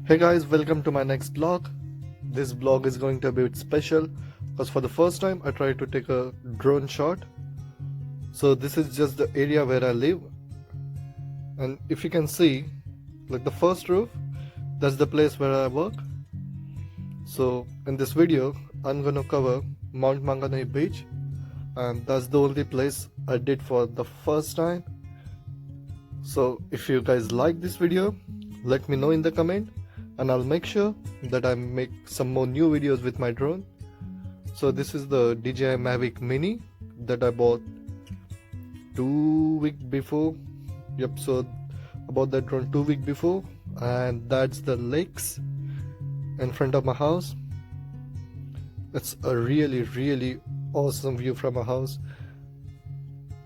Hey guys, welcome to my next vlog. This vlog is going to be a bit special because for the first time I tried to take a drone shot. So this is just the area where I live, and if you can see, like the first roof, that's the place where I work. So in this video I'm gonna cover Mount Maunganui beach, and that's the only place I did for the first time. So if you guys like this video, let me know in the comment, and I'll make sure that I make some more new videos with my drone. So this is the DJI MAVIC Mini that I bought 2 weeks before. Yep, so I bought that drone 2 weeks before, and that's the lakes in front of my house. It's a really awesome view from my house.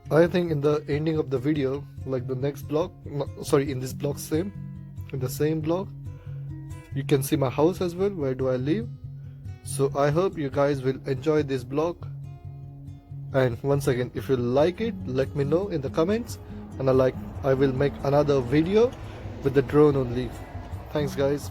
I think in the ending of the video, like the next blog, in this blog in the same blog, you can see my house as well, where do I live. So I hope you guys will enjoy this blog, and once again, if you like it, let me know in the comments, and I will make another video with the drone only. Thanks guys.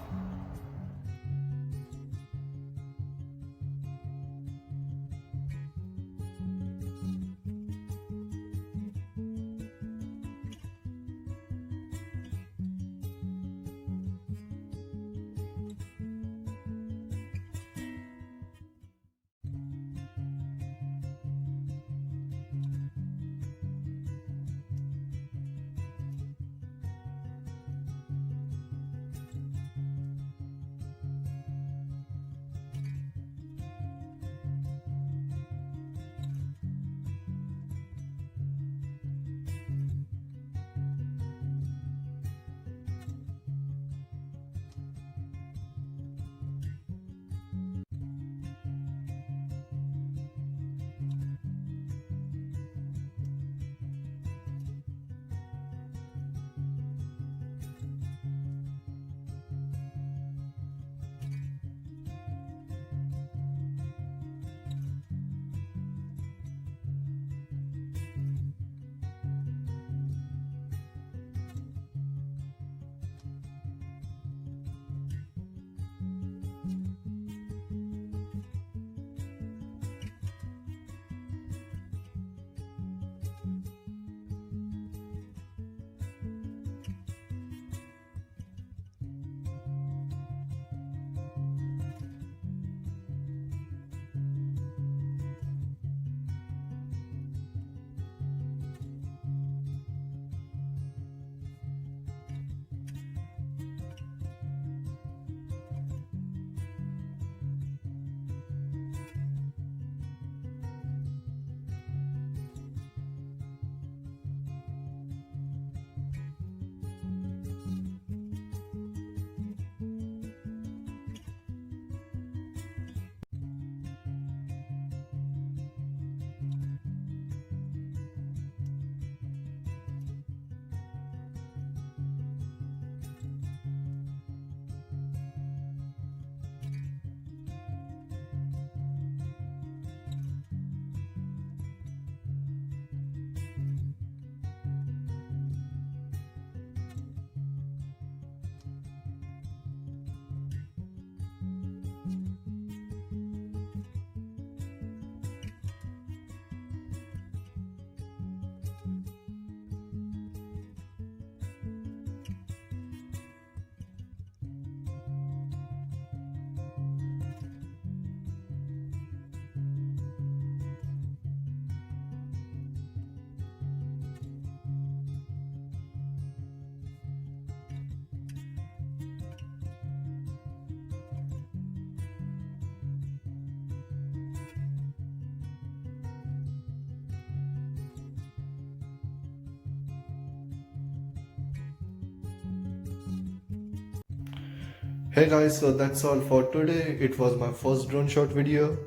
Hey guys, so that's all for today. It was my first drone shot video.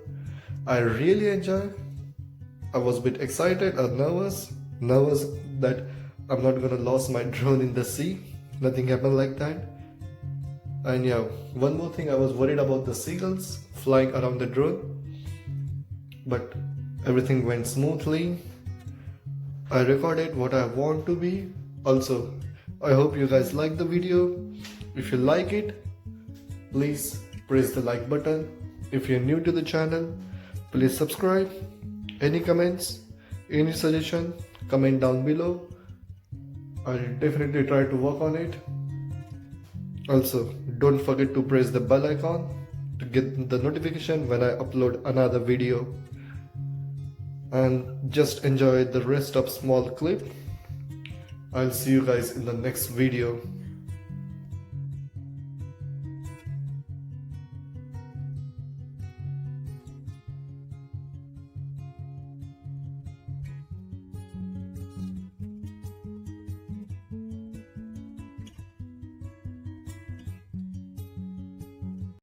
I really enjoyed. I was a bit excited or nervous that I'm not gonna lose my drone in the sea. Nothing happened like that. And yeah, one more thing, I was worried about the seagulls flying around the drone, but everything went smoothly. I recorded what I want to be. Also, I hope you guys like the video. If you like it, please press the like button. If you're new to the channel, please subscribe. Any comments, any suggestion, comment down below. I'll definitely try to work on it. Also, don't forget to press the bell icon to get the notification when I upload another video. And just enjoy the rest of small clip. I'll see you guys in the next video.